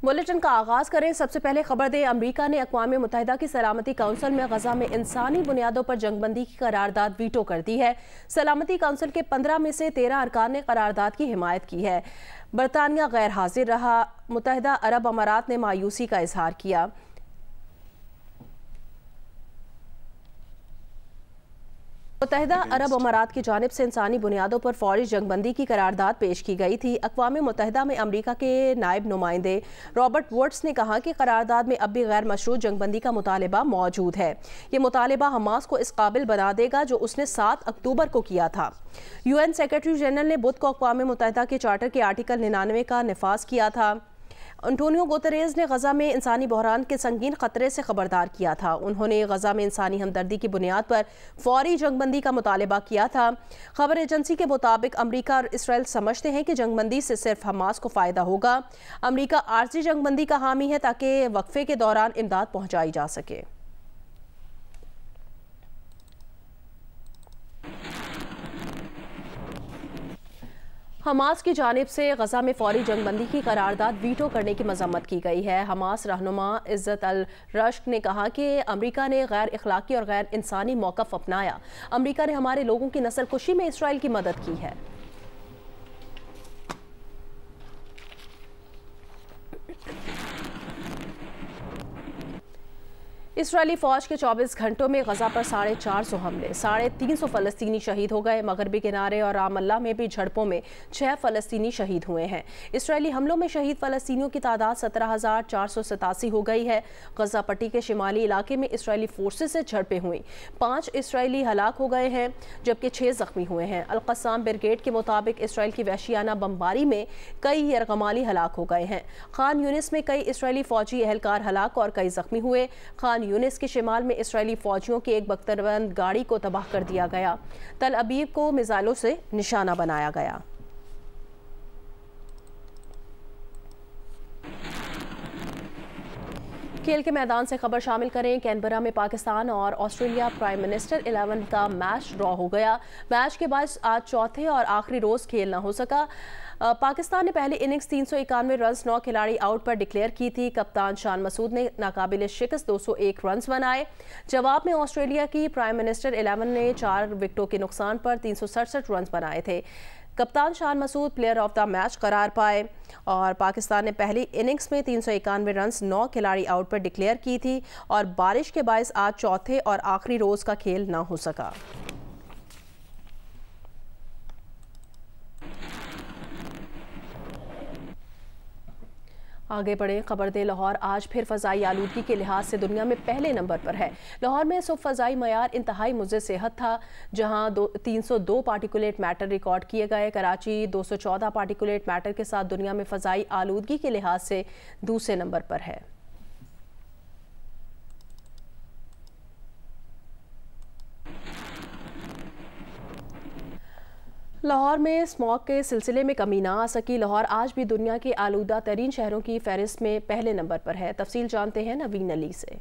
Bulletin का आगाज करें। सबसे पहले खबर दें, अमेरिका ने अक़वाम मुत्तहिदा की सलामती काउंसिल में गजा में इंसानी बुनियादों पर जंगबंदी की करारदाद वीटो कर दी है। सलामती काउंसिल के 15 में से 13 अरकान ने करारदाद की हिमायत की है। बरतानिया गैर हाजिर रहा। मुत्तहिदा अरब अमारात ने मायूसी का इजहार किया। मुत्तहिदा अरब अमारात की जानिब से इंसानी बुनियादों पर फौरी जंगबंदी की करारदाद पेश की गई थी। अक़वाम मुत्तहिदा में अमेरिका के नायब नुमाइंदे रॉबर्ट वुड्स ने कहा कि करारदाद में अब भी गैर मशरूत जंगबंदी का मुतालिबा मौजूद है। ये मुतालिबा हमास को इस काबिल बना देगा जो उसने 7 अक्टूबर को किया था। UN सेक्रेटरी जनरल ने बुध को अक़वाम मुत्तहिदा के चार्टर के आर्टिकल 99 का निफाज किया था। एंटोनियो गुतेरेस ने गजा में इंसानी बहरान के संगीन खतरे से खबरदार किया था। उन्होंने गजा में इंसानी हमदर्दी की बुनियाद पर फौरी जंगबंदी का मुतालिबा किया था। खबर एजेंसी के मुताबिक अमेरिका और इसराइल समझते हैं कि जंगबंदी से सिर्फ हमास को फ़ायदा होगा। अमेरिका आर्जी जंगबंदी का हामी है ताकि वक्फे के दौरान इमदाद पहुँचाई जा सके। हमास की जानिब से गजा में फौरी जंगबंदी की करारदाद वीटो करने की मजम्मत की गई है। हमास रहनुमा इज़्ज़त अल रश्क ने कहा कि अमेरिका ने गैर इखलाकी और गैर इंसानी मौक़िफ़ अपनाया। अमेरिका ने हमारे लोगों की नस्ल कुशी में इसराइल की मदद की है। इसराइली फ़ौज के 24 घंटों में गजा पर 450 हमले, 350 फ़लस्तीनी शहीद हो गए। मगरबी किनारे और रामल्ला में भी झड़पों में 6 फ़लस्तीनी शहीद हुए हैं। इसराइली हमलों में शहीद फ़लस्तीनियों की तादाद 17,487 हो गई है। गजा पट्टी के शिमाली इलाके में इसराइली फोर्सेस से झड़पें हुई। 5 इसराइली हलाक हो गए हैं जबकि 6 ज़ख्मी हुए हैं। अल-क़स्साम ब्रिगेड के मुताबिक इसराइल की वहशियाना बमबारी में कई यरगमाली हलाक हो गए हैं। खान यूनिस में कई इसराइली फ़ौजी एहलकार हलाक और कई ज़ख्मी हुए। खान यूनिस के शिमाल में इसराइली फौजियों की एक बख्तरबंद गाड़ी को तबाह कर दिया गया। तल अबीब को मिसाइलों से निशाना बनाया गया। खेल के मैदान से खबर शामिल करें। कैनबरा में पाकिस्तान और ऑस्ट्रेलिया प्राइम मिनिस्टर 11 का मैच ड्रॉ हो गया। मैच के बाद आज चौथे और आखिरी रोज खेल न हो सका। पाकिस्तान ने पहली इनिंग्स 391 रन 9 खिलाड़ी आउट पर डिक्लेयर की थी। कप्तान शान मसूद ने नाकाबिल शिकस्त 201 रन बनाए। जवाब में ऑस्ट्रेलिया की प्राइम मिनिस्टर 11 ने 4 विकेटों के नुकसान पर 367 रन बनाए थे। कप्तान Shan Masood player of the match करार पाए और पाकिस्तान ने पहली इनिंग्स में 391 रन 9 खिलाड़ी आउट पर डिक्लेयर की थी और बारिश के बायस आज चौथे और आखिरी रोज का खेल ना हो सका। आगे बढ़े खबर दे। लाहौर आज फिर फ़ज़ाई आलूदगी के लिहाज से दुनिया में पहले नंबर पर है। लाहौर में सुबह फ़ज़ाई मयार इंतहाई मुज़्ज़ सेहत था, जहां 302 पार्टिकुलेट मैटर रिकॉर्ड किए गए। कराची 214 पार्टिकुलेट मैटर के साथ दुनिया में फ़ज़ाई आलूदगी के लिहाज से दूसरे नंबर पर है। लाहौर में स्मॉग के सिलसिले में कमी ना आ सकी। लाहौर आज भी दुनिया के आलूदा तरीन शहरों की फहरिस्त में पहले नंबर पर है। तफसील जानते हैं नवीन अली से।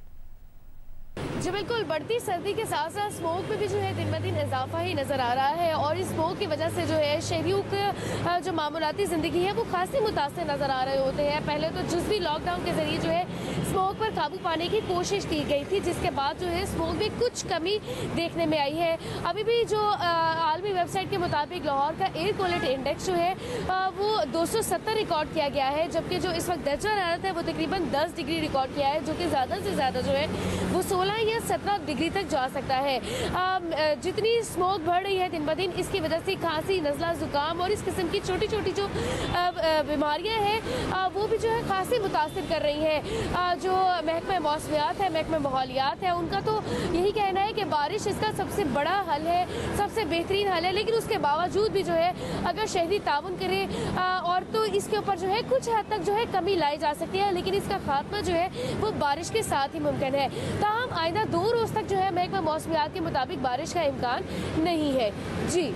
जी बिल्कुल, बढ़ती सर्दी के साथ साथ स्मोक में भी जो है दिन ब दिन इजाफा ही नज़र आ रहा है और इस स्मोक की वजह से जो है शहरियों का जो मामूलाती ज़िंदगी है वो खासी मुतासर नज़र आ रहे होते हैं। पहले तो जुज़वी लॉकडाउन के ज़रिए जो है स्मोक पर काबू पाने की कोशिश की गई थी, जिसके बाद जो है स्मोक में कुछ कमी देखने में आई है। अभी भी जो आलमी वेबसाइट के मुताबिक लाहौर का एयर क्वालिटी इंडेक्स जो है वो 270 रिकॉर्ड किया गया है, जबकि जो इस वक्त दर्जा हरारत है वो तकरीबन 10 डिग्री रिकॉर्ड किया है, जो कि ज़्यादा से ज़्यादा जो है वो 16 या 17 डिग्री तक जा सकता है। जितनी स्मोक बढ़ रही है दिन ब दिन, इसकी वजह से खांसी, नज़ला, ज़ुकाम और इस किस्म की छोटी छोटी जो बीमारियां हैं वो भी जो है खासी मुतासिर कर रही हैं। जो महकमा मौसमियात है, महकमा माहौलियात है, उनका तो यही कहना है कि बारिश इसका सबसे बड़ा हल है, सबसे बेहतरीन हल है। लेकिन उसके बावजूद भी जो है अगर शहरी ताउन करे और तो इसके ऊपर जो है कुछ हद तक जो है कमी लाई जा सकती है, लेकिन इसका खात्मा जो है वो बारिश के साथ ही मुमकिन है। ताहम आइंदा 2 रोज तक जो है महकमा मौसमियात के मुताबिक बारिश का इम्कान नहीं है। जी,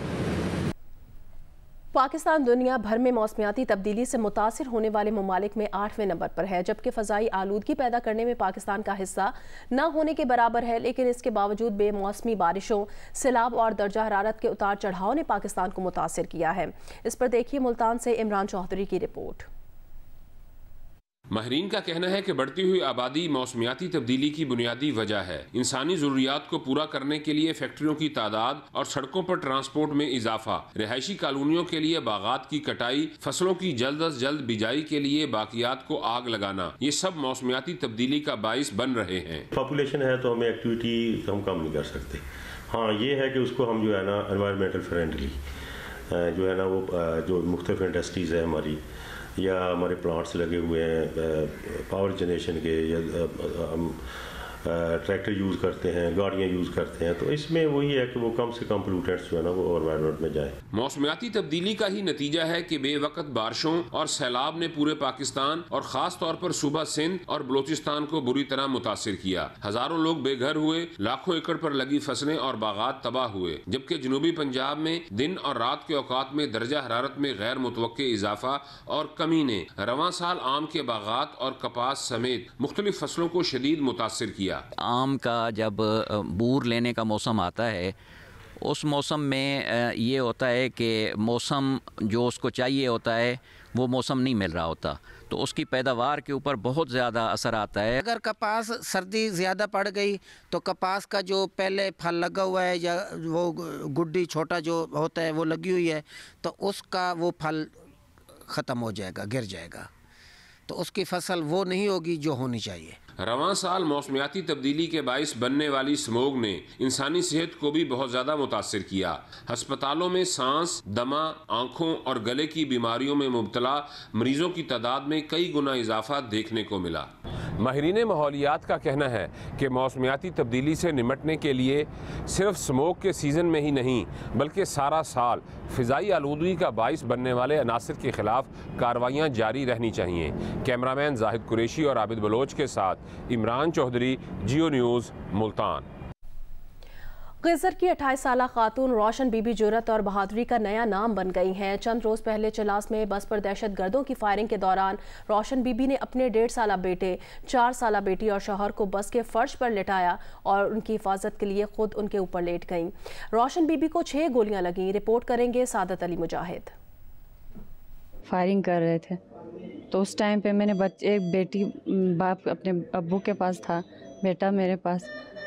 पाकिस्तान दुनिया भर में मौसमियाती तब्दीली से मुतासिर होने वाले ममालिक में 8वें नंबर पर है, जबकि फ़ज़ाई आलूदगी पैदा करने में पाकिस्तान का हिस्सा न होने के बराबर है। लेकिन इसके बावजूद बेमौसमी बारिशों, सैलाब और दर्जा हरारत के उतार चढ़ाव ने पाकिस्तान को मुतासिर किया है। इस पर देखिए मुल्तान से इमरान चौधरी की रिपोर्ट। माहिरीन का कहना है कि बढ़ती हुई आबादी मौसमियाती तब्दीली की बुनियादी वजह है। इंसानी जरूरियात को पूरा करने के लिए फैक्ट्रियों की तादाद और सड़कों पर ट्रांसपोर्ट में इजाफा, रिहायशी कॉलोनियों के लिए बागात की कटाई, फसलों की जल्द अज जल्द बिजाई के लिए बाकियात को आग लगाना, ये सब मौसमियाती तब्दीली का बाइस बन रहे हैं। पॉपुलेशन है तो हमें एक्टिविटी हम कम नहीं कर सकते। हाँ, ये है कि उसको हम जो है ना एनवायरमेंटल फ्रेंडली जो है ना वो जो मुख्तलिफ इंडस्ट्रीज़ है हमारी, या हमारे प्लांट्स लगे हुए हैं पावर जनरेशन के, या हम ट्रैक्टर यूज़ करते हैं, गाड़ियाँ यूज़ करते हैं, तो इसमें वही है कि वो कम से कम पोल्यूटेंट्स जो है ना वो एनवायरनमेंट में जाए। मौसमियाती तब्दीली का ही नतीजा है कि बेवक्त बारिशों और सैलाब ने पूरे पाकिस्तान और खास तौर पर सूबा सिंध और बलोचिस्तान को बुरी तरह मुतासिर किया। हजारों लोग बेघर हुए, लाखों एकड़ पर लगी फसलें और बागात तबाह हुए, जबकि जनूबी पंजाब में दिन और रात के औकात में दर्जा हरारत में गैर मुतवक्के इजाफा और कमी ने रवां साल आम के बागात और कपास समेत मुख्तलिफ फसलों को शदीद मुतासिर किया। आम का जब बूर लेने का मौसम आता है, उस मौसम में ये होता है कि मौसम जो उसको चाहिए होता है वो मौसम नहीं मिल रहा होता, तो उसकी पैदावार के ऊपर बहुत ज़्यादा असर आता है। अगर कपास सर्दी ज़्यादा पड़ गई तो कपास का जो पहले फल लगा हुआ है या वो गुड्डी छोटा जो होता है वो लगी हुई है, तो उसका वो फल ख़त्म हो जाएगा, गिर जाएगा, तो उसकी फसल वो नहीं होगी जो होनी चाहिए। रवां साल मौसमियाती तब्दीली के बाइस बनने वाली स्मोग ने इंसानी सेहत को भी बहुत ज़्यादा मुतासिर किया। अस्पतालों में सांस, दमा, आँखों और गले की बीमारियों में मुब्तला मरीजों की तादाद में कई गुना इजाफा देखने को मिला। माहिरीन माहौलियात का कहना है कि मौसमियाती तब्दीली से निमटने के लिए सिर्फ स्मोक के सीज़न में ही नहीं बल्कि सारा साल फ़िज़ाई आलूदगी का बाइस बनने वाले अनासर के ख़िलाफ़ कार्रवाइयाँ जारी रहनी चाहिए। कैमरामैन जाहिद कुरैशी और आबिद बलोच के साथ इमरान चौधरी, जियो न्यूज़, मुल्तान। गजर की 28 साला खातून रोशन बीबी जुर्रत और बहादुरी का नया नाम बन गई हैं। चंद रोज़ पहले चलास में बस पर दहशतगर्दों की फायरिंग के दौरान रोशन बीबी ने अपने 1.5 साला बेटे, 4 साला बेटी और शौहर को बस के फर्श पर लिटाया और उनकी हिफाजत के लिए खुद उनके ऊपर लेट गईं। रोशन बीबी को 6 गोलियां लगीं। रिपोर्ट करेंगे सादत अली मुजाहिद। फायरिंग कर रहे थे तो उस टाइम पे मैंने एक बेटी बाप अपने अब्बू के पास था, बेटा मेरे पास,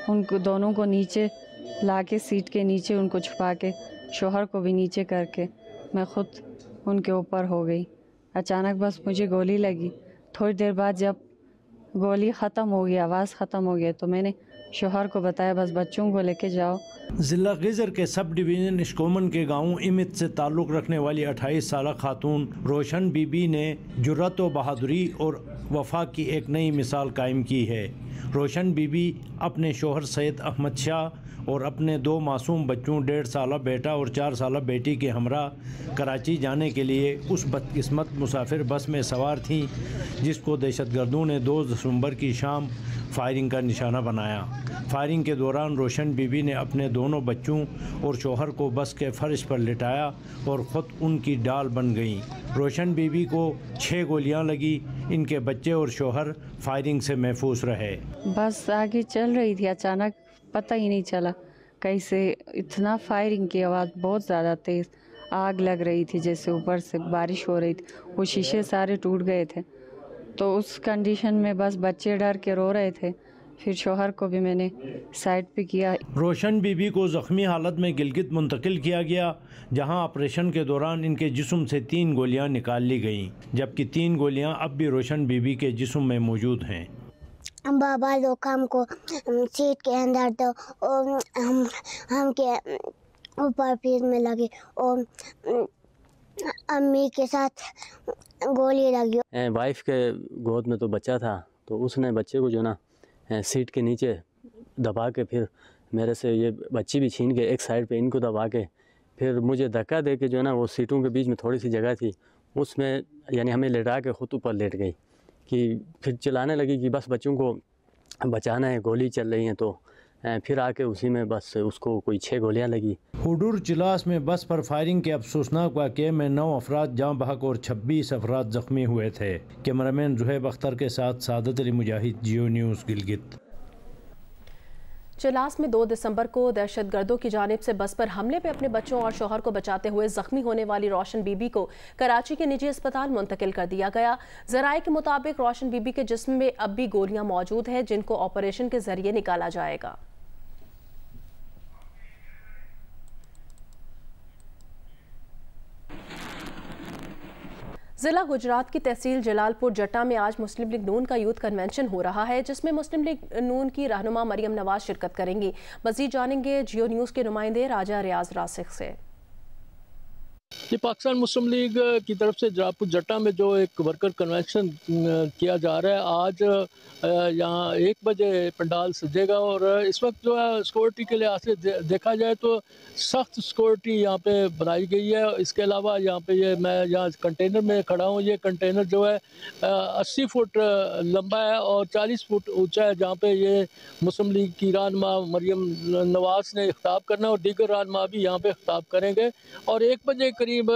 उनको दोनों को नीचे ला के सीट के नीचे उनको छुपा के शोहर को भी नीचे करके मैं ख़ुद उनके ऊपर हो गई। अचानक बस मुझे गोली लगी। थोड़ी देर बाद जब गोली ख़त्म हो गई, आवाज़ ख़त्म हो गई, तो मैंने शोहर को बताया बस बच्चों को लेके जाओ। ज़िला गजर के सब डिवीज़न इश्कोमन के गांव इमित से ताल्लुक़ रखने वाली 28 साला खातून रोशन बीबी ने जुर्रत व बहादुरी और वफा की एक नई मिसाल कायम की है। रोशन बीबी अपने शोहर सैयद अहमद शाह और अपने 2 मासूम बच्चों 1.5 साला बेटा और 4 साला बेटी के हमरा कराची जाने के लिए उस बदकिस्मत मुसाफिर बस में सवार थीं जिसको दहशतगर्दों ने 2 दिसंबर की शाम फायरिंग का निशाना बनाया। फायरिंग के दौरान रोशन बीबी ने अपने दोनों बच्चों और शौहर को बस के फर्श पर लिटाया और ख़ुद उनकी डाल बन गईं। रोशन बीबी को 6 गोलियां लगी। इनके बच्चे और शौहर फायरिंग से महफूज रहे। बस आगे चल रही थी, अचानक पता ही नहीं चला कैसे इतना फायरिंग की आवाज़ बहुत ज़्यादा तेज़, आग लग रही थी, जैसे ऊपर से बारिश हो रही थी, वो शीशे सारे टूट गए थे। तो उस कंडीशन में बस बच्चे डर के रो रहे थे। फिर शोहर को भी मैंने साइड पे किया। रोशन बीबी को ज़ख्मी हालत में गिलगित मुंतकिल किया गया, जहां ऑपरेशन के दौरान इनके जिस्म से 3 गोलियां निकाल ली गईं, जबकि 3 गोलियां अब भी रोशन बीबी के जिस्म में मौजूद हैं। बाबा लोग हमको सीट के अंदर तो हम के ऊपर पीठ में लगी और अम्मी के साथ गोली लगी। वाइफ के गोद में तो बच्चा था, तो उसने बच्चे को जो ना सीट के नीचे दबा के फिर मेरे से ये बच्ची भी छीन के एक साइड पे इनको दबा के फिर मुझे धक्का दे के जो ना वो सीटों के बीच में थोड़ी सी जगह थी उसमें यानी हमें लेटा के खुद ऊपर लेट गई कि फिर चिल्लाने लगी कि बस बच्चों को बचाना है, गोली चल रही है। तो फिर आके उसी में बस उसको कोई 6 गोलियां लगी। हुडूर चिलास में बस पर फायरिंग के अफसोसनाक वाक़े में 9 अफराद जाँ बहक और 26 अफराद ज़ख्मी हुए थे। कैमरामैन जुहैब अख्तर के साथ सादत अली मुजाहिद, जियो न्यूज़, गिलगित। चिलास में 2 दिसंबर को दहशतगर्दों की जानिब से बस पर हमले में अपने बच्चों और शौहर को बचाते हुए जख्मी होने वाली रोशन बीबी को कराची के निजी अस्पताल मुंतकिल कर दिया गया। ज़राए के मुताबिक रोशन बीबी के जिस्म में अब भी गोलियां मौजूद हैं, जिनको ऑपरेशन के जरिए निकाला जाएगा। जिला गुजरात की तहसील जलालपुर जट्टा में आज मुस्लिम लीग नून का यूथ कन्वेंशन हो रहा है, जिसमें मुस्लिम लीग नून की रहनुमा मरियम नवाज शिरकत करेंगी। मजीद जानेंगे जियो न्यूज़ के नुमाइंदे राजा रियाज रासिक से। ये पाकिस्तान मुस्लिम लीग की तरफ से जलालपुर जट्टा में जो एक वर्कर कन्वेंशन किया जा रहा है, आज यहाँ 1 बजे पंडाल सजेगा और इस वक्त जो है सिक्योरिटी के लिहाज से देखा जाए तो सख्त सिक्योरिटी यहाँ पे बनाई गई है। इसके अलावा यहाँ पे मैं यहाँ कंटेनर में खड़ा हूँ। ये कंटेनर जो है 80 फुट लंबा है और 40 फुट ऊंचा है, जहाँ पे ये मुस्लिम लीग की रहनुमा मरियम नवाज ने खिताब करना और दीगर रहनुमा भी यहाँ पे खिताब करेंगे। और 1 बजे करीब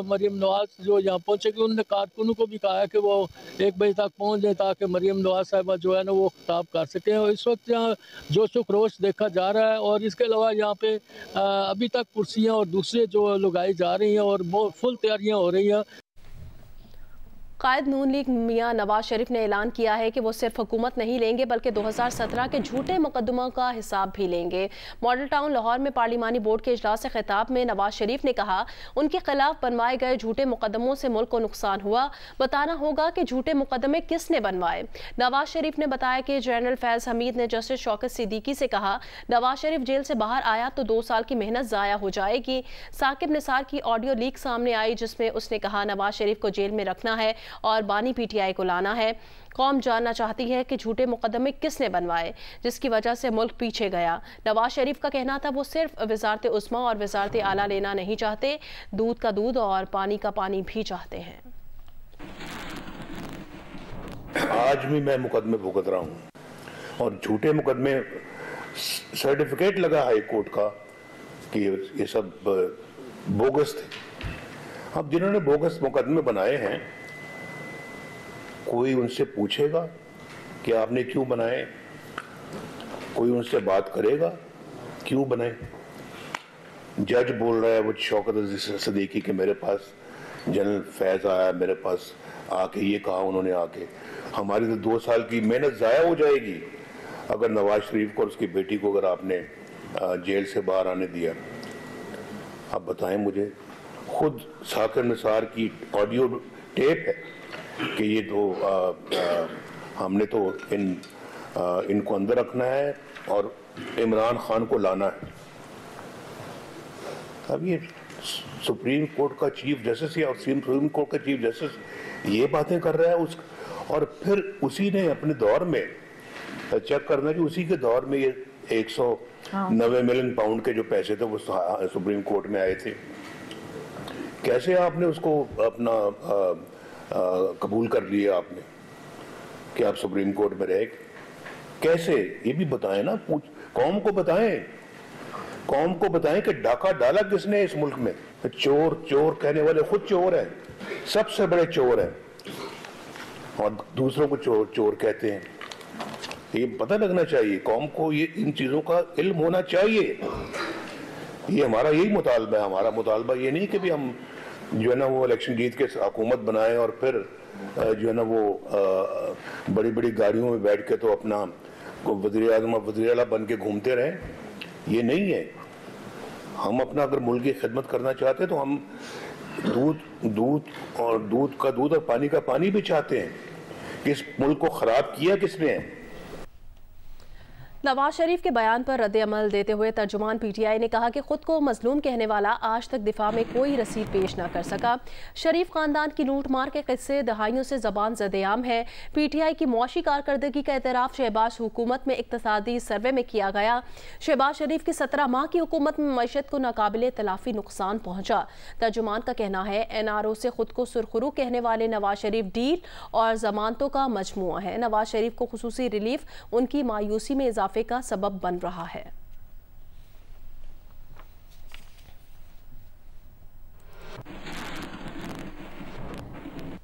मरियम नवाज जो यहाँ पहुँचेगी, उन्होंने कारकुनों को भी कहा है कि वो 1 बजे तक पहुँच जाए ताकि मरियम नवाज साहिबा जो है ना वो खिताब कर सकें। और इस वक्त यहाँ जोश व खरोश देखा जा रहा है और इसके अलावा यहाँ पे अभी तक कुर्सियाँ और दूसरे जो लगाई जा रही हैं और बहुत फुल तैयारियाँ हो रही हैं। कायद नून लीग मियां नवाज शरीफ ने ऐलान किया है कि वो सिर्फ हुकूमत नहीं लेंगे बल्कि 2017 के झूठे मुकदमों का हिसाब भी लेंगे। मॉडल टाउन लाहौर में पार्लिमानी बोर्ड के इजलास से खिताब में नवाज शरीफ ने कहा, उनके खिलाफ बनवाए गए झूठे मुकदमों से मुल्क को नुकसान हुआ। बताना होगा कि झूठे मुकदमे किसने बनवाए। नवाज शरीफ ने बताया कि जनरल फैज हमीद ने जस्टिस शौकत सिद्दीकी से कहा, नवाज शरीफ जेल से बाहर आया तो 2 साल की मेहनत ज़ाया हो जाएगी। साकिब निसार की ऑडियो लीक सामने आई, जिसमें उसने कहा नवाज शरीफ को जेल में रखना है और बानी पीटीआई को लाना है। कौम जानना चाहती है कि झूठे मुकदमे किसने बनवाए, जिसकी वजह से मुल्क पीछे गया। नवाज शरीफ का कहना था वो सिर्फ वजारत उस्मा और वजारत आला लेना नहीं चाहते, दूध का दूध और पानी का पानी भी चाहते हैं। आज भी मैं मुकदमे भुगत रहा हूँ और झूठे मुकदमे सर्टिफिकेट लगा हाई कोर्ट का कि ये सब बोगस थे। अब जिन्होंने बोगस मुकदमे बनाए हैं, कोई उनसे पूछेगा कि आपने क्यों बनाए? कोई उनसे बात करेगा क्यों बनाए? जज बोल रहा है वो शौकत सिद्दीकी के मेरे पास जनरल फैज आया, मेरे पास आके ये कहा उन्होंने, आके हमारी तो 2 साल की मेहनत ज़ाया हो जाएगी अगर नवाज शरीफ को और उसकी बेटी को अगर आपने जेल से बाहर आने दिया। आप बताएं मुझे, खुद साकिब निसार की ऑडियो टेप है कि ये तो हमने तो इनको अंदर रखना है और इमरान खान को लाना है। अब ये सुप्रीम कोर्ट का चीफ जस्टिस या सुप्रीम कोर्ट का चीफ जस्टिस ये बातें कर रहा है और फिर उसी ने अपने दौर में चेक करना कि उसी के दौर में ये 190 मिलियन पाउंड के जो पैसे थे वो सुप्रीम कोर्ट में आए थे। कैसे आपने उसको अपना कबूल कर लिया आपने कि आप सुप्रीम कोर्ट में रहे? कैसे, ये भी बताएं ना, कौम को बताएं, कौम को बताएं कि डाका डाला किसने इस मुल्क में। चोर चोर कहने वाले खुद चोर हैं, सबसे बड़े चोर हैं और दूसरों को चोर चोर कहते हैं। ये पता लगना चाहिए कौम को, ये इन चीजों का इल्म होना चाहिए। ये हमारा यही मुतालबा है। हमारा मुतालबा ये नहीं कि भी हम जो है ना वो इलेक्शन जीत के हुकूमत बनाएं और फिर जो है ना वो बड़ी बड़ी गाड़ियों में बैठ के तो अपना वज़ीर आज़म और वज़ीर आला बन के घूमते रहें। ये नहीं है। हम अपना अगर मुल्क की खिदमत करना चाहते हैं तो हम दूध का दूध और पानी का पानी भी चाहते हैं। कि इस मुल्क को ख़राब किया किसने है? नवाज शरीफ के बयान पर रद्द-ए-अमल देते हुए तर्जुमान पीटीआई ने कहा कि खुद को मजलूम कहने वाला आज तक दिफा में कोई रसीद पेश न कर सका। शरीफ खानदान की लूट मार के किस्से दहाइयों से ज़बान ज़द-ए-आम है। पीटीआई की मुआशी कारकर्दगी का एतराफ़ शहबाज हुकूमत में इक्तिसादी सर्वे में किया गया। शहबाज शरीफ की 17 माह की हुकूमत में मईशत को नाकाबिले तलाफी नुकसान पहुँचा। तर्जुमान का कहना है NRO से खुद को सुरखरू कहने वाले नवाज शरीफ डील और जमानतों का मजमुआ है। नवाज शरीफ को खुसूसी रिलीफ उनकी मायूसी में इजाफे का सबब बन रहा है।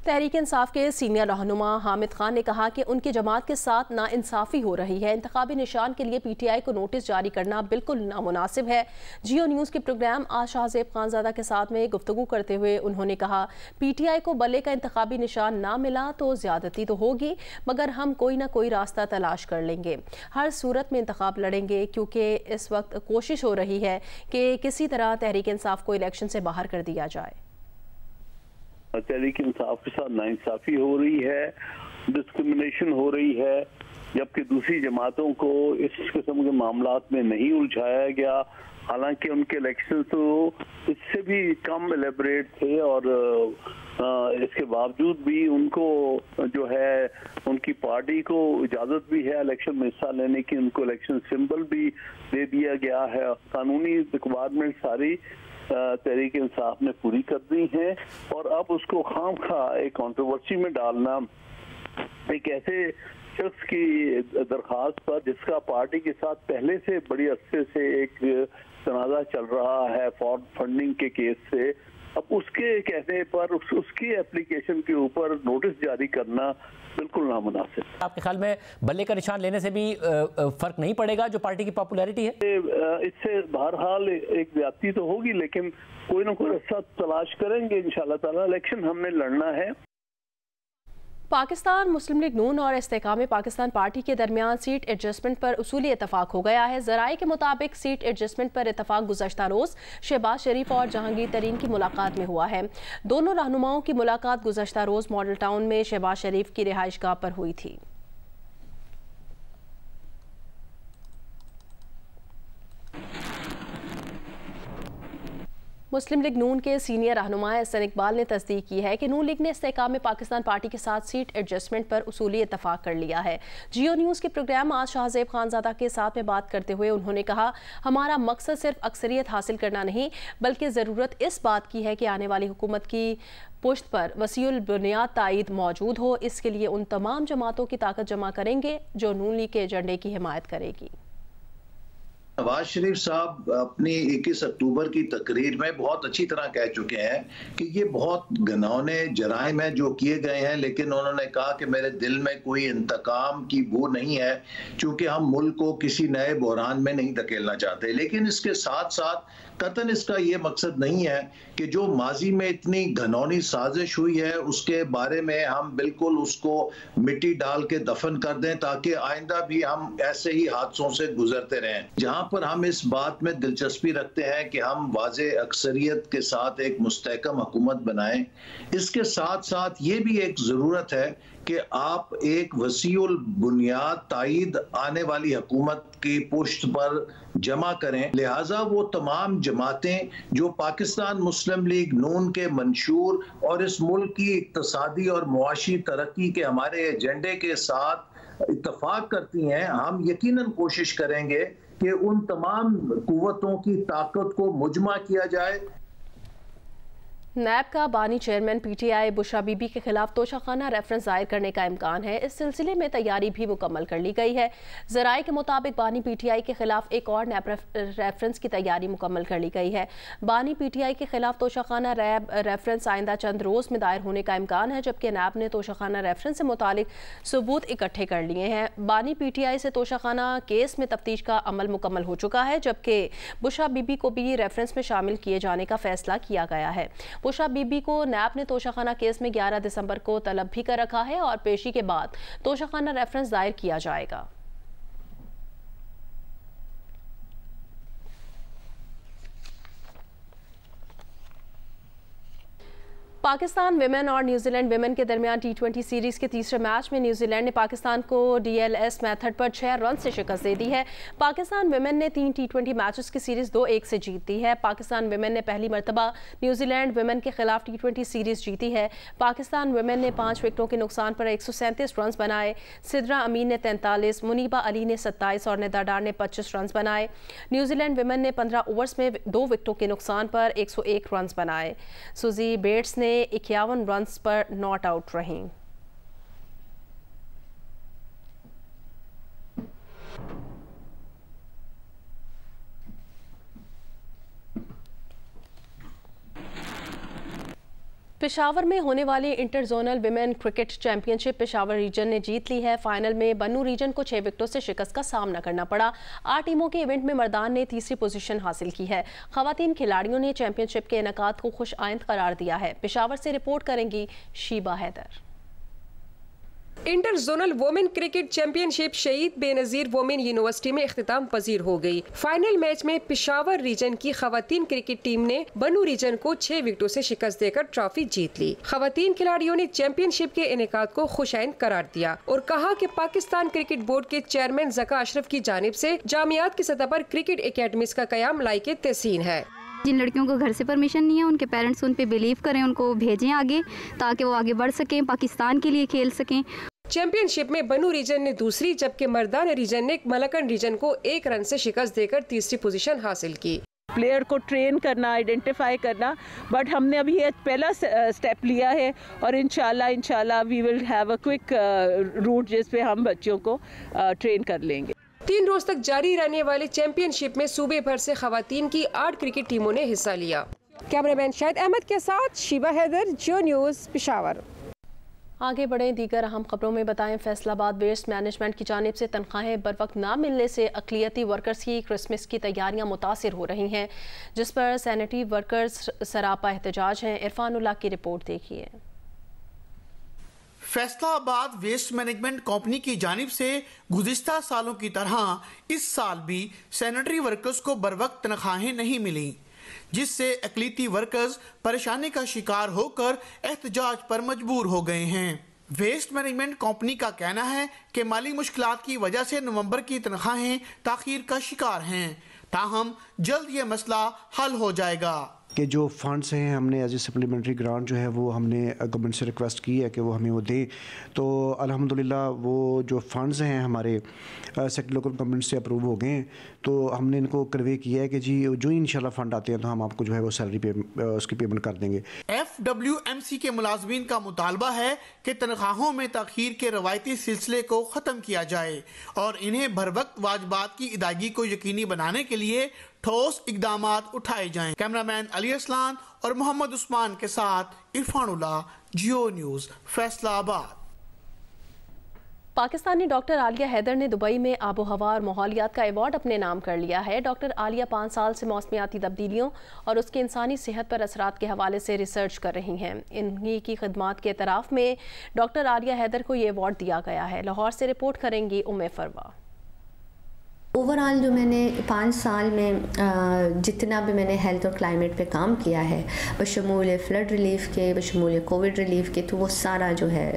तहरीक इंसाफ के सीनियर रहनुमा हामिद खान ने कहा कि उनकी जमात के साथ नाइंसाफ़ी हो रही है। इंतखाबी निशान के लिए PTI को नोटिस जारी करना बिल्कुल नामुनासिब है। जियो न्यूज़ के प्रोग्राम आज शाहजेब खानजादा के साथ में गुफ्तगू करते हुए उन्होंने कहा, PTI को बल्ले का इंतखाबी निशान ना मिला तो ज़्यादती तो होगी, मगर हम कोई ना कोई रास्ता तलाश कर लेंगे। हर सूरत में इंतखाब लड़ेंगे, क्योंकि इस वक्त कोशिश हो रही है कि किसी तरह तहरीक इंसाफ को इलेक्शन से बाहर कर दिया जाए। तहरीक इंसाफ के साथ नाइंसाफी हो रही है, डिस्क्रिमिनेशन हो रही है, जबकि दूसरी जमातों को इस किस्म के मामलात में नहीं उलझाया गया। हालांकि उनके इलेक्शन तो इससे भी कम एलेबरेट थे और इसके बावजूद भी उनको जो है उनकी पार्टी को इजाज़त भी है इलेक्शन में हिस्सा लेने की, उनको इलेक्शन सिंबल भी दे दिया गया है। कानूनी रिक्वायरमेंट सारी तहरीक इंसाफ ने पूरी कर दी है और अब उसको खामखा एक कंट्रोवर्सी में डालना एक ऐसे शख्स की दरखास्त पर जिसका पार्टी के साथ पहले से बड़ी अरसे से एक तनाज़ा चल रहा है फंडिंग के केस से, अब उसके कहने पर उसकी एप्लीकेशन के ऊपर नोटिस जारी करना बिल्कुल नामुनासिब। आपके ख्याल में बल्ले का निशान लेने से भी फर्क नहीं पड़ेगा जो पार्टी की पॉपुलैरिटी है? इससे बहरहाल एक ज्यादती तो होगी, लेकिन कोई ना कोई रास्ता तलाश करेंगे इंशाल्लाह ताला। इलेक्शन हमने लड़ना है। पाकिस्तान मुस्लिम लीग नून और इस्तेकाम पाकिस्तान पार्टी के दरमियान सीट एडजस्टमेंट पर उसूली इतफाक हो गया है। ज़राए के मुताबिक सीट एडजस्टमेंट पर इतफाक गुज़श्ता रोज़ शहबाज शरीफ और जहांगीर तरीन की मुलाकात में हुआ है। दोनों रहनुमाओं की मुलाकात गुज़श्ता रोज़ मॉडल टाउन में शहबाज शरीफ की रिहाइशगाह पर हुई थी। मुस्लिम लीग नून के सीनियर रहनुमा एहसन इकबाल ने तस्दीक की है कि नून लीग ने इस्तेकाम में पाकिस्तान पार्टी के साथ सीट एडजस्टमेंट पर उसूली इतफाक कर लिया है। जियो न्यूज़ के प्रोग्राम आज शाहजेब खानजादा के साथ में बात करते हुए उन्होंने कहा, हमारा मकसद सिर्फ अक्सरियत हासिल करना नहीं, बल्कि ज़रूरत इस बात की है कि आने वाली हुकूमत की पुश्त पर वसीउल बुनियाद ताईद मौजूद हो। इसके लिए उन तमाम जमातों की ताकत जमा करेंगे जो नून लीग के एजेंडे की हिमायत करेगी। नवाज शरीफ साहब अपनी 21 अक्टूबर की तकरीर में बहुत अच्छी तरह कह चुके हैं कि ये बहुत घिनौने जराइम हैं जो किए गए हैं, लेकिन उन्होंने कहा कि मेरे दिल में कोई इंतकाम की बू नहीं है, क्योंकि हम मुल्क को किसी नए बहरान में नहीं धकेलना चाहते। लेकिन इसके साथ साथ कतन इसका ये मकसद नहीं है कि जो माजी में इतनी घनौनी साजिश हुई है उसके बारे में हम बिल्कुल उसको मिट्टी डाल के दफन कर दें, ताकि आइंदा भी हम ऐसे ही हादसों से गुजरते रहें। जहां पर हम इस बात में दिलचस्पी रखते हैं कि हम वाज़े अक्सरियत के साथ एक मुस्तहकम हुकूमत बनाएं, इसके साथ साथ ये भी एक ज़रूरत है कि आप एक वसीउल बुनियाद ताईद आने वाली हुकूमत की पुश्त पर जमा करें। लिहाजा वो तमाम जमातें जो पाकिस्तान मुस्लिम लीग नून के मंशूर और इस मुल्क की इक्तसादी और मुआशी तरक्की के हमारे एजेंडे के साथ इत्तफाक करती हैं, हम यकीनन कोशिश करेंगे कि उन तमाम कुव्वतों की ताकत को मुजमा किया जाए। नैब का बानी चेयरमैन PTI बुशरा बीबी के खिलाफ तोशाखाना रेफरेंस दायर करने का इम्कान है। इस सिलसिले में तैयारी भी मुकम्मल कर ली गई है। ज़राए के मुताबिक बानी PTI के खिलाफ एक और नैब रेफरेंस की तैयारी मुकम्मल कर ली गई है। बानी PTI के खिलाफ तोशाखाना रेफरेंस आइंदा चंद रोज़ में दायर होने का इम्कान है, जबकि नैब ने तोशाखाना रेफरेंस से मुतालिक सबूत इकट्ठे कर लिए हैं। बानी PTI से तोशाखाना केस में तफ्तीश का अमल मुकम्मल हो चुका है, जबकि बुशरा बीबी को भी रेफरेंस में शामिल किए जाने का फैसला किया गया है। बुशरा बीबी को नैब ने तोशाखाना केस में 11 दिसंबर को तलब भी कर रखा है और पेशी के बाद तोशाखाना रेफरेंस दायर किया जाएगा। पाकिस्तान विमेन और न्यूजीलैंड विमेन के दरमियान T20 सीरीज़ के तीसरे मैच में न्यूजीलैंड ने पाकिस्तान को DLS मेथड पर 6 रन से शिकस्त दे दी है। पाकिस्तान विमेन ने 3 T20 मैचेस की सीरीज़ 2-1 से जीत दी है। पाकिस्तान विमेन ने पहली मरतबा न्यूजीलैंड विमेन के खिलाफ T20 सीरीज़ जीती है। पाकिस्तान विमेन ने 5 विकेटों के नुकसान पर 137 रन बनाए। सिद्रा अमीन ने 43, मुनीबा अली ने 27 और निदा डार ने 25 रन बनाए। न्यूजीलैंड विमेन ने 15 ओवर्स में 2 विकेटों के नुकसान पर 101 रन बनाए। सुजी बेट्स ने 51 रन्स पर नॉट आउट रहीं। पेशावर में होने वाली inter zonal women cricket championship Peshawar region ने जीत ली है। फाइनल में बन्नू रीजन को 6 विकेटों से शिकस्त का सामना करना पड़ा। 8 टीमों के इवेंट में मर्दान ने तीसरी पोजीशन हासिल की है। खवातीन खिलाड़ियों ने चैंपियनशिप के इनेकाद को खुश आइंद करार दिया है। पेशावर से रिपोर्ट करेंगी Sheeba Haider. Inter zonal women cricket championship Shaheed Benazir women university में इख्तिताम पजीर हो गई। फाइनल मैच में पेशावर रीजन की खवातीन क्रिकेट टीम ने बन्नू रीजन को 6 विकेटों से शिकस्त देकर ट्रॉफी जीत ली। खवातीन खिलाड़ियों ने चैंपियनशिप के इनेकाद को खुशाइंद करार दिया और कहा कि पाकिस्तान क्रिकेट बोर्ड के चेयरमैन ज़का अशरफ की जानिब से जामियात की सतह पर क्रिकेट एकेडमीज का कयाम लायके तहसीन है। जिन लड़कियों को घर से परमिशन नहीं है, उनके पेरेंट्स उन पे बिलीव करें, उनको भेजें आगे ताकि वो आगे बढ़ सकें, पाकिस्तान के लिए खेल सकें। चैंपियनशिप में बन्नू रीजन ने दूसरी जबकि मर्दान रीजन ने मलकन रीजन को 1 रन से शिकस्त देकर तीसरी पोजीशन हासिल की। प्लेयर को ट्रेन करना, आइडेंटिफाई करना, बट हमने अभी ये पहला स्टेप लिया है और इंशाल्लाह we will have a quick route जिस पे हम बच्चों को ट्रेन कर लेंगे। 3 रोज तक जारी रहने वाले चैंपियनशिप में सूबे भर से खवातीन की 8 क्रिकेट टीमों ने हिस्सा लिया। कैमरामैन शाहिद अहमद के साथ शीबा हैदर, जियो न्यूज़, पेशावर। आगे बढ़े दीगर अहम खबरों में बताएं। फैसलाबाद वेस्ट मैनेजमेंट की जानिब से तनख्वाहें बर वक्त ना मिलने से अक़लियती वर्कर्स की क्रिसमस की तैयारियां मुतासिर हो रही हैं, जिस पर सैनिटरी वर्कर्स सरापा एहतजाज हैं। इरफानुल्लाह की रिपोर्ट देखिए। फैसलाबाद वेस्ट मैनेजमेंट कंपनी की जानिब से गुज़िश्ता सालों की तरह इस साल भी सैनिटरी वर्कर्स को बर वक्त तनख्वाहें नहीं मिली, जिससे अक़लियती वर्कर्स परेशानी का शिकार होकर एहतजाज पर मजबूर हो गए हैं। वेस्ट मैनेजमेंट कंपनी का कहना है कि माली मुश्किलात की वजह से नवंबर की तनख्वाहें ताख़ीर का शिकार हैं, ताहम जल्द ये मसला हल हो जाएगा। कि जो फंड्स हैं हमने एज ए सप्लीमेंट्री ग्रांट जो है वो हमने गवर्नमेंट से रिक्वेस्ट की है कि वो हमें वो दें, तो अल्हम्दुलिल्लाह वो जो फंड्स हैं हमारे सेक्टर लोकल गवर्नमेंट से अप्रूव हो गए, तो हमने इनको कन्वे किया है कि जी जो इंशाल्लाह फंड आते हैं तो हम आपको जो है वो सैलरी पे उसकी पेमेंट कर देंगे। FWMC के मुलाजमीन का मुतालबा है कि तनख्वाहों में ताख़ीर के रवायती सिलसिले को ख़त्म किया जाए और इन्हें बर वक्त वाजबात की अदायगी को यकीनी बनाने के लिए ठोस इक़दामात उठाए जाएं। कैमरामैन अली असलान और मोहम्मद उस्मान के साथ इरफानुल्लाह, जियो न्यूज़, फैसलाबाद। पाकिस्तानी डॉक्टर आलिया हैदर ने दुबई में आबो हवा और माहौलियात का अवार्ड अपने नाम कर लिया है। डॉक्टर आलिया 5 साल से मौसमियाती तब्दीलियों और उसकी इंसानी सेहत पर असरात के हवाले से रिसर्च कर रही हैं। इन्हीं की खिदमात के एतराफ़ में डॉक्टर आलिया हैदर को ये अवार्ड दिया गया है। लाहौर से रिपोर्ट करेंगी उम्मे फरवा। ओवरऑल जो मैंने 5 साल में जितना भी मैंने हेल्थ और क्लाइमेट पे काम किया है, बशमूल फ्लड रिलीफ के, बशमूल कोविड रिलीफ के, तो वो सारा जो है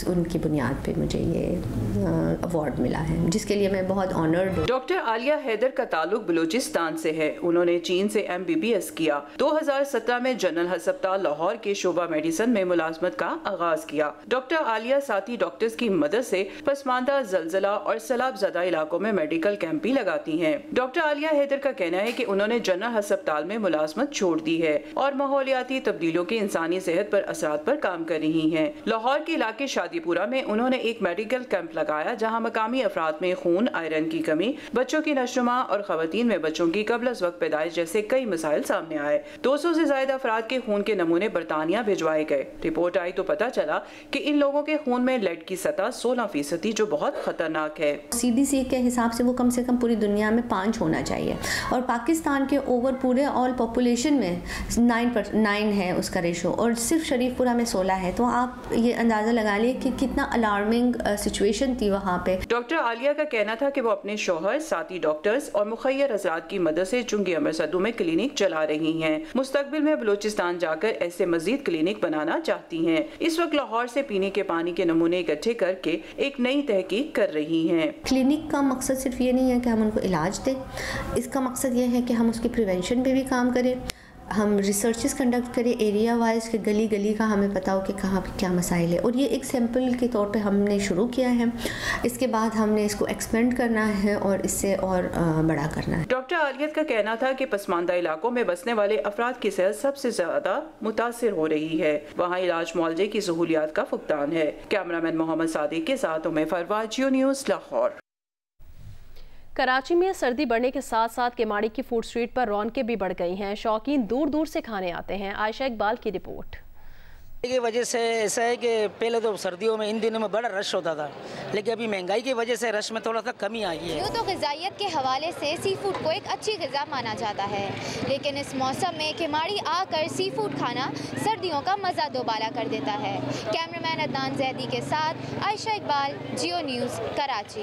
उनकी बुनियाद पे मुझे ये अवार्ड मिला है, जिसके लिए मैं बहुत ऑनर्ड हूँ। डॉक्टर आलिया हैदर का ताल्लुक बलूचिस्तान से है। उन्होंने चीन से MBBS किया। 2017 में जनरल अस्पताल लाहौर के शोबा मेडिसिन में मुलाजमत का आगाज किया। डॉक्टर आलिया साथी डॉक्टर्स की मदद से पसमानदा, जलजला और सैलाब ज़दा इलाकों में मेडिकल कैंप भी लगाती हैं। डॉक्टर आलिया हैदर का कहना है कि उन्होंने जनरल अस्पताल में मुलाजमत छोड़ दी है और माहौलियाती तब्दीलियों के इंसानी सेहत पर असरात पर काम कर रही हैं। लाहौर के इलाके शादीपुरा में उन्होंने एक मेडिकल कैंप लगाया, जहां मकामी अफराद में खून, आयरन की कमी, बच्चों की नशोनुमा और खवातीन में बच्चों की कब्ल अज़ वक्त पैदाइश जैसे कई मसाइल सामने आए। 200 से ज्यादा अफराद के खून के नमूने बरतानिया भिजवाए गए। रिपोर्ट आई तो पता चला कि इन लोगों के खून में लेड की सतह 16% थी, जो बहुत खतरनाक है। CDC के हिसाब से वो कम से कम पूरी दुनिया में 5 होना चाहिए और पाकिस्तान के ओवर पूरे ऑल पॉपुलेशन में 9 है उसका रेशो और सिर्फ शरीफपुरा में 16 है। तो आप ये अंदाज़ा लगा लिए कि कितना अलार्मिंग सिचुएशन थी वहाँ पे। डॉक्टर आलिया का कहना था कि वो अपने शौहर, साथी डॉक्टर्स और मुखैर हज़रात की मदद से चुंगी अमर सद्दू में क्लिनिक चला रही हैं। मुस्तकबिल में बलूचिस्तान जाकर ऐसे मजीद क्लिनिक बनाना चाहती हैं। इस वक्त लाहौर से पीने के पानी के नमूने इकट्ठे करके एक नई तहकीक कर रही हैं। क्लिनिक का मकसद सिर्फ ये नहीं है कि हम उनको इलाज दें, इसका मकसद ये है कि हम उसके प्रिवेंशन पे भी काम करें, हम रिसर्चेस कंडक्ट करें एरिया वाइज के गली गली का हमें पता हो कि कहाँ पे क्या मसाइल है। और ये एक सैंपल के तौर पे हमने शुरू किया है, इसके बाद हमने इसको एक्सपेंड करना है और इससे और बड़ा करना है। डॉक्टर आलियत का कहना था कि पसमानदा इलाकों में बसने वाले अफराद की सेहत सबसे ज्यादा मुतासिर हो रही है। वहाँ इलाज मुआवजे की सहूलियात का फुकदान है। कैमरामैन मोहम्मद सादिक के साथ उम्मे फरवा, जियो न्यूज़, लाहौर। कराची में सर्दी बढ़ने के साथ साथ केमाड़ी की फूड स्ट्रीट पर रौनकें भी बढ़ गई हैं। शौकीन दूर दूर से खाने आते हैं। आयशा इकबाल की रिपोर्ट। की वजह से ऐसा है कि पहले तो सर्दियों में इन दिनों में बड़ा रश होता था, लेकिन अभी महंगाई की वजह से रश में थोड़ा सा कमी आई है। यूँ तो ग़िज़ाइयत के हवाले से सी फूड को एक अच्छी ग़िज़ा माना जाता है, लेकिन इस मौसम में किमाड़ी आकर सी फूड खाना सर्दियों का मज़ा दोबारा कर देता है। कैमरामैन अदनान जैदी के साथ आयशा इकबाल, जियो न्यूज़, कराची।